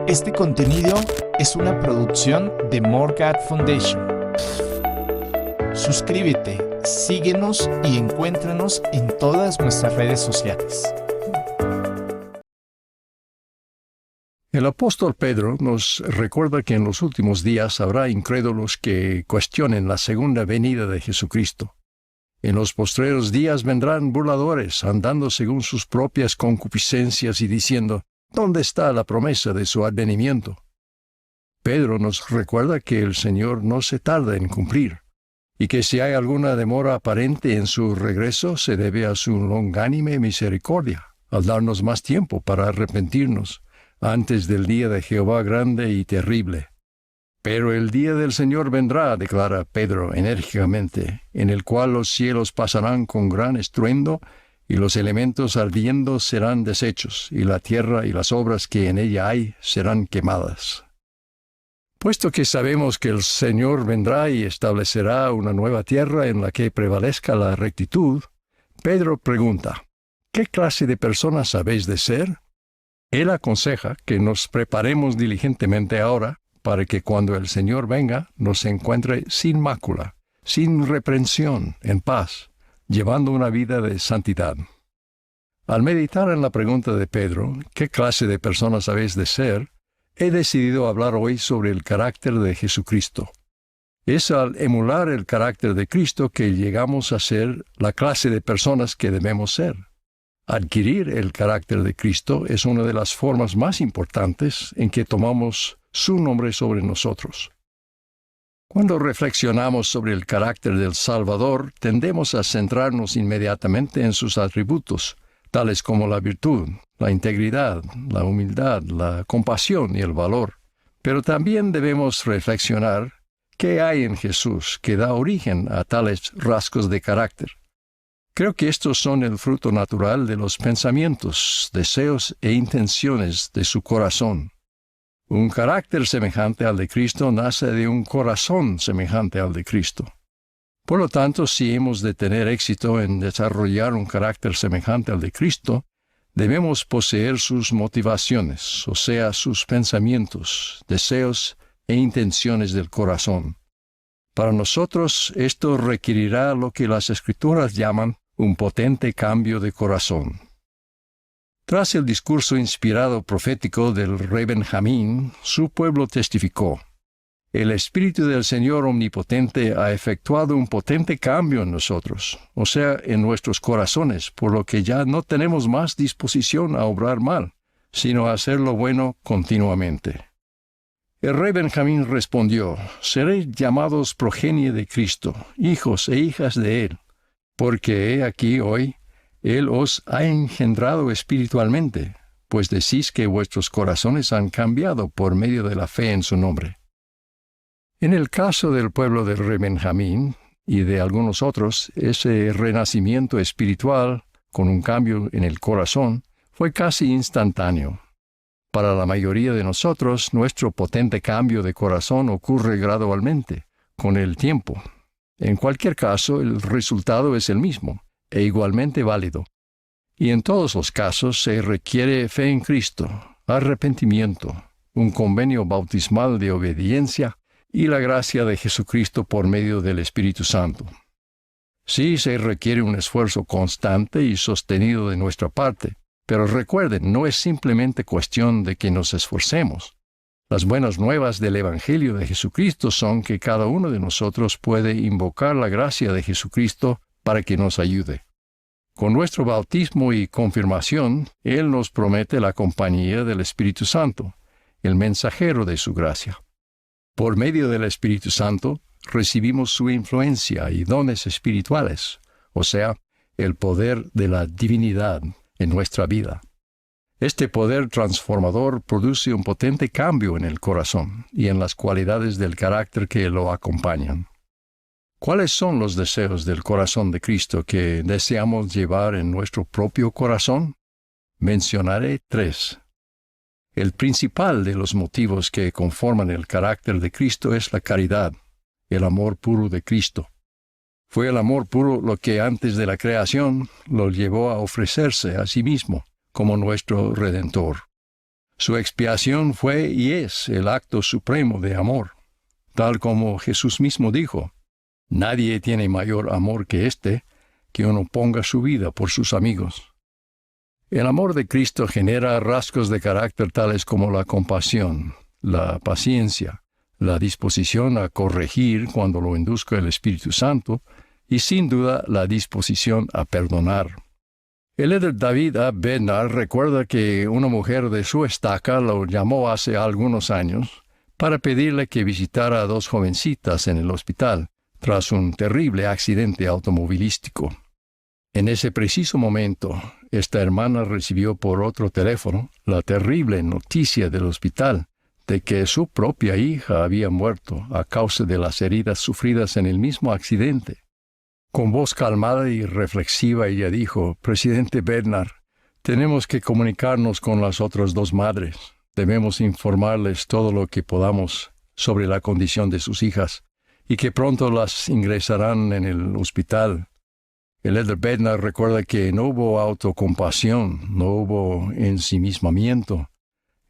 Este contenido es una producción de More God Foundation. Suscríbete, síguenos y encuéntranos en todas nuestras redes sociales. El apóstol Pedro nos recuerda que en los últimos días habrá incrédulos que cuestionen la segunda venida de Jesucristo. En los postreros días vendrán burladores, andando según sus propias concupiscencias y diciendo, ¿dónde está la promesa de su advenimiento? Pedro nos recuerda que el Señor no se tarda en cumplir, y que si hay alguna demora aparente en su regreso, se debe a su longánime misericordia, al darnos más tiempo para arrepentirnos, antes del día de Jehová grande y terrible. Pero el día del Señor vendrá, declara Pedro enérgicamente, en el cual los cielos pasarán con gran estruendo, y los elementos ardiendo serán deshechos, y la tierra y las obras que en ella hay serán quemadas. Puesto que sabemos que el Señor vendrá y establecerá una nueva tierra en la que prevalezca la rectitud, Pedro pregunta, ¿qué clase de personas habéis de ser? Él aconseja que nos preparemos diligentemente ahora, para que cuando el Señor venga nos encuentre sin mácula, sin reprensión, en paz, llevando una vida de santidad. Al meditar en la pregunta de Pedro, ¿qué clase de personas habéis de ser?, he decidido hablar hoy sobre el carácter de Jesucristo. Es al emular el carácter de Cristo que llegamos a ser la clase de personas que debemos ser. Adquirir el carácter de Cristo es una de las formas más importantes en que tomamos su nombre sobre nosotros. Cuando reflexionamos sobre el carácter del Salvador, tendemos a centrarnos inmediatamente en sus atributos, tales como la virtud, la integridad, la humildad, la compasión y el valor. Pero también debemos reflexionar qué hay en Jesús que da origen a tales rasgos de carácter. Creo que estos son el fruto natural de los pensamientos, deseos e intenciones de su corazón. Un carácter semejante al de Cristo nace de un corazón semejante al de Cristo. Por lo tanto, si hemos de tener éxito en desarrollar un carácter semejante al de Cristo, debemos poseer sus motivaciones, o sea, sus pensamientos, deseos e intenciones del corazón. Para nosotros, esto requerirá lo que las Escrituras llaman un potente cambio de corazón. Tras el discurso inspirado profético del rey Benjamín, su pueblo testificó, «El Espíritu del Señor Omnipotente ha efectuado un potente cambio en nosotros, o sea, en nuestros corazones, por lo que ya no tenemos más disposición a obrar mal, sino a hacer lo bueno continuamente». El rey Benjamín respondió, «Seréis llamados progenie de Cristo, hijos e hijas de Él, porque he aquí hoy, Él os ha engendrado espiritualmente, pues decís que vuestros corazones han cambiado por medio de la fe en su nombre». En el caso del pueblo del rey Benjamín y de algunos otros, ese renacimiento espiritual, con un cambio en el corazón, fue casi instantáneo. Para la mayoría de nosotros, nuestro potente cambio de corazón ocurre gradualmente, con el tiempo. En cualquier caso, el resultado es el mismo, e igualmente válido. Y en todos los casos se requiere fe en Cristo, arrepentimiento, un convenio bautismal de obediencia y la gracia de Jesucristo por medio del Espíritu Santo. Sí, se requiere un esfuerzo constante y sostenido de nuestra parte, pero recuerden, no es simplemente cuestión de que nos esforcemos. Las buenas nuevas del Evangelio de Jesucristo son que cada uno de nosotros puede invocar la gracia de Jesucristo para que nos ayude. Con nuestro bautismo y confirmación, Él nos promete la compañía del Espíritu Santo, el mensajero de su gracia. Por medio del Espíritu Santo, recibimos su influencia y dones espirituales, o sea, el poder de la divinidad en nuestra vida. Este poder transformador produce un potente cambio en el corazón y en las cualidades del carácter que lo acompañan. ¿Cuáles son los deseos del corazón de Cristo que deseamos llevar en nuestro propio corazón? Mencionaré 3. El principal de los motivos que conforman el carácter de Cristo es la caridad, el amor puro de Cristo. Fue el amor puro lo que antes de la creación lo llevó a ofrecerse a sí mismo como nuestro Redentor. Su expiación fue y es el acto supremo de amor, tal como Jesús mismo dijo: nadie tiene mayor amor que este, que uno ponga su vida por sus amigos. El amor de Cristo genera rasgos de carácter tales como la compasión, la paciencia, la disposición a corregir cuando lo induzca el Espíritu Santo, y sin duda la disposición a perdonar. El elder David A. Bednar recuerda que una mujer de su estaca lo llamó hace algunos años para pedirle que visitara a dos jovencitas en el hospital tras un terrible accidente automovilístico. En ese preciso momento, esta hermana recibió por otro teléfono la terrible noticia del hospital de que su propia hija había muerto a causa de las heridas sufridas en el mismo accidente. Con voz calmada y reflexiva ella dijo: Presidente Bednar, tenemos que comunicarnos con las otras dos madres. Debemos informarles todo lo que podamos sobre la condición de sus hijas y que pronto las ingresarán en el hospital. El elder Bednar recuerda que no hubo autocompasión, no hubo ensimismamiento.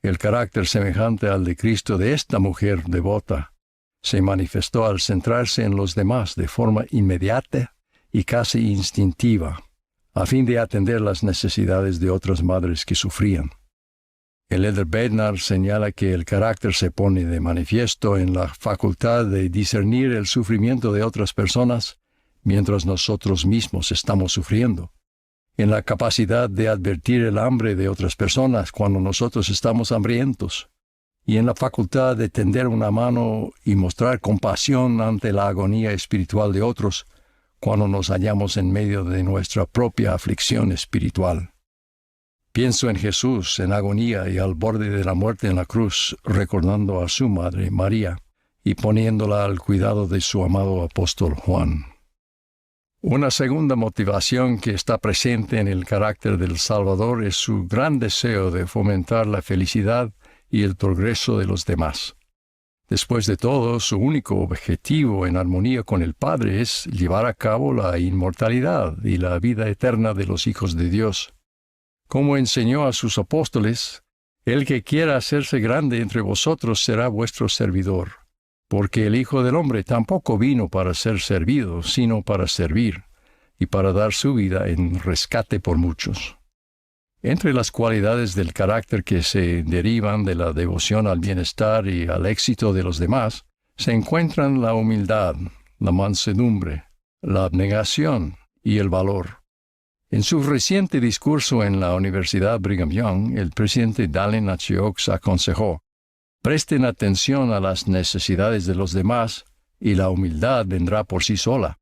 El carácter semejante al de Cristo de esta mujer devota se manifestó al centrarse en los demás de forma inmediata y casi instintiva, a fin de atender las necesidades de otras madres que sufrían. El elder Bednar señala que el carácter se pone de manifiesto en la facultad de discernir el sufrimiento de otras personas mientras nosotros mismos estamos sufriendo, en la capacidad de advertir el hambre de otras personas cuando nosotros estamos hambrientos, y en la facultad de tender una mano y mostrar compasión ante la agonía espiritual de otros cuando nos hallamos en medio de nuestra propia aflicción espiritual. Pienso en Jesús en agonía y al borde de la muerte en la cruz, recordando a su madre María y poniéndola al cuidado de su amado apóstol Juan. Una segunda motivación que está presente en el carácter del Salvador es su gran deseo de fomentar la felicidad y el progreso de los demás. Después de todo, su único objetivo en armonía con el Padre es llevar a cabo la inmortalidad y la vida eterna de los hijos de Dios. Como enseñó a sus apóstoles, el que quiera hacerse grande entre vosotros será vuestro servidor, porque el Hijo del Hombre tampoco vino para ser servido, sino para servir, y para dar su vida en rescate por muchos. Entre las cualidades del carácter que se derivan de la devoción al bienestar y al éxito de los demás, se encuentran la humildad, la mansedumbre, la abnegación y el valor. En su reciente discurso en la Universidad Brigham Young, el presidente Dallin H. Oaks aconsejó: presten atención a las necesidades de los demás y la humildad vendrá por sí sola.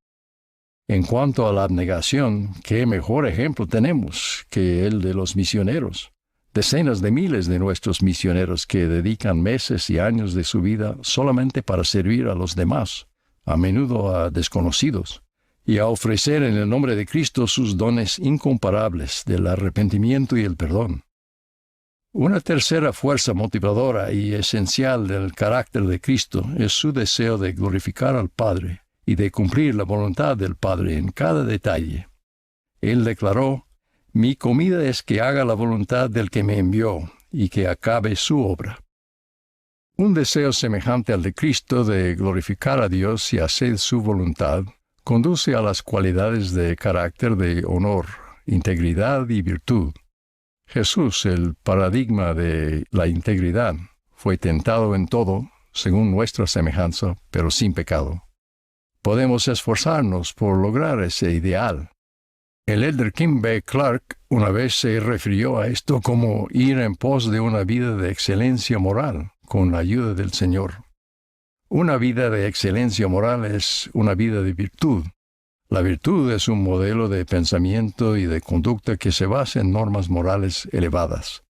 En cuanto a la abnegación, ¿qué mejor ejemplo tenemos que el de los misioneros? Decenas de miles de nuestros misioneros que dedican meses y años de su vida solamente para servir a los demás, a menudo a desconocidos, y a ofrecer en el nombre de Cristo sus dones incomparables del arrepentimiento y el perdón. Una tercera fuerza motivadora y esencial del carácter de Cristo es su deseo de glorificar al Padre y de cumplir la voluntad del Padre en cada detalle. Él declaró: mi comida es que haga la voluntad del que me envió y que acabe su obra. Un deseo semejante al de Cristo de glorificar a Dios y hacer su voluntad conduce a las cualidades de carácter de honor, integridad y virtud. Jesús, el paradigma de la integridad, fue tentado en todo, según nuestra semejanza, pero sin pecado. Podemos esforzarnos por lograr ese ideal. El elder Kim B. Clark una vez se refirió a esto como ir en pos de una vida de excelencia moral, con la ayuda del Señor. Una vida de excelencia moral es una vida de virtud. La virtud es un modelo de pensamiento y de conducta que se basa en normas morales elevadas.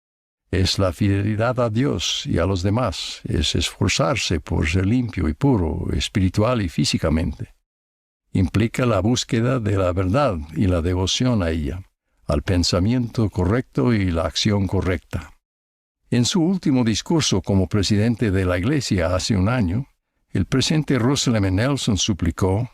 Es la fidelidad a Dios y a los demás, es esforzarse por ser limpio y puro, espiritual y físicamente. Implica la búsqueda de la verdad y la devoción a ella, al pensamiento correcto y la acción correcta. En su último discurso como presidente de la Iglesia hace un año, el presidente Russell M. Nelson suplicó: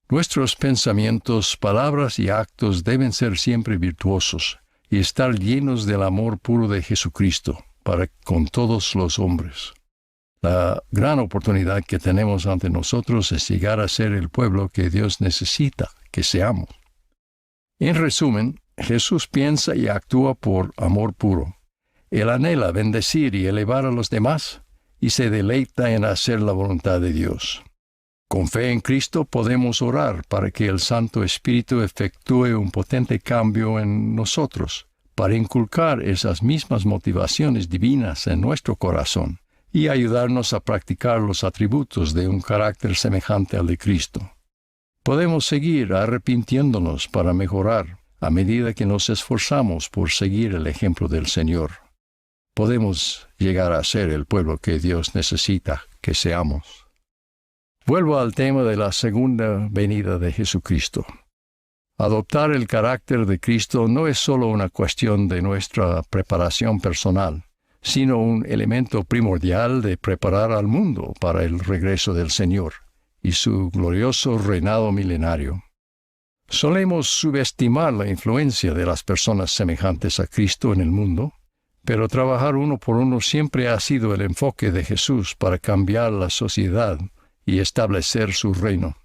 nuestros pensamientos, palabras y actos deben ser siempre virtuosos y estar llenos del amor puro de Jesucristo, para con todos los hombres. La gran oportunidad que tenemos ante nosotros es llegar a ser el pueblo que Dios necesita que seamos. En resumen, Jesús piensa y actúa por amor puro. Él anhela bendecir y elevar a los demás y se deleita en hacer la voluntad de Dios. Con fe en Cristo podemos orar para que el Santo Espíritu efectúe un potente cambio en nosotros, para inculcar esas mismas motivaciones divinas en nuestro corazón y ayudarnos a practicar los atributos de un carácter semejante al de Cristo. Podemos seguir arrepintiéndonos para mejorar a medida que nos esforzamos por seguir el ejemplo del Señor. Podemos llegar a ser el pueblo que Dios necesita que seamos. Vuelvo al tema de la segunda venida de Jesucristo. Adoptar el carácter de Cristo no es solo una cuestión de nuestra preparación personal, sino un elemento primordial de preparar al mundo para el regreso del Señor y su glorioso reinado milenario. Solemos subestimar la influencia de las personas semejantes a Cristo en el mundo, pero trabajar uno por uno siempre ha sido el enfoque de Jesús para cambiar la sociedad y establecer su reino.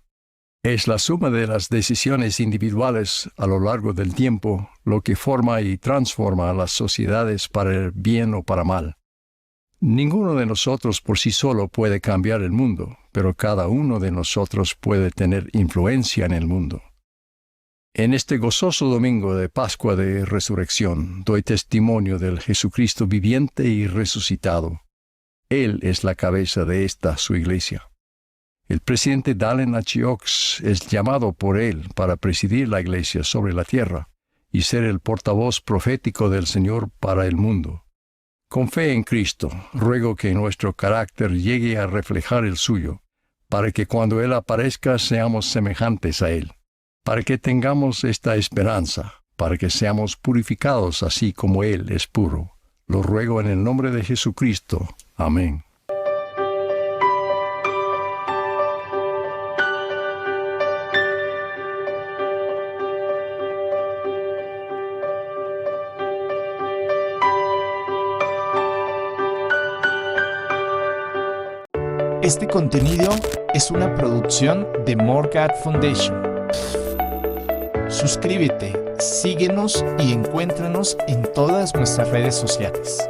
Es la suma de las decisiones individuales a lo largo del tiempo lo que forma y transforma a las sociedades para el bien o para mal. Ninguno de nosotros por sí solo puede cambiar el mundo, pero cada uno de nosotros puede tener influencia en el mundo. En este gozoso domingo de Pascua de Resurrección doy testimonio del Jesucristo viviente y resucitado. Él es la cabeza de esta su iglesia. El presidente Dallin H. Oaks es llamado por él para presidir la iglesia sobre la tierra y ser el portavoz profético del Señor para el mundo. Con fe en Cristo, ruego que nuestro carácter llegue a reflejar el suyo, para que cuando Él aparezca seamos semejantes a Él, para que tengamos esta esperanza, para que seamos purificados así como Él es puro. Lo ruego en el nombre de Jesucristo. Amén. Este contenido es una producción de More God Foundation. Suscríbete, síguenos y encuéntranos en todas nuestras redes sociales.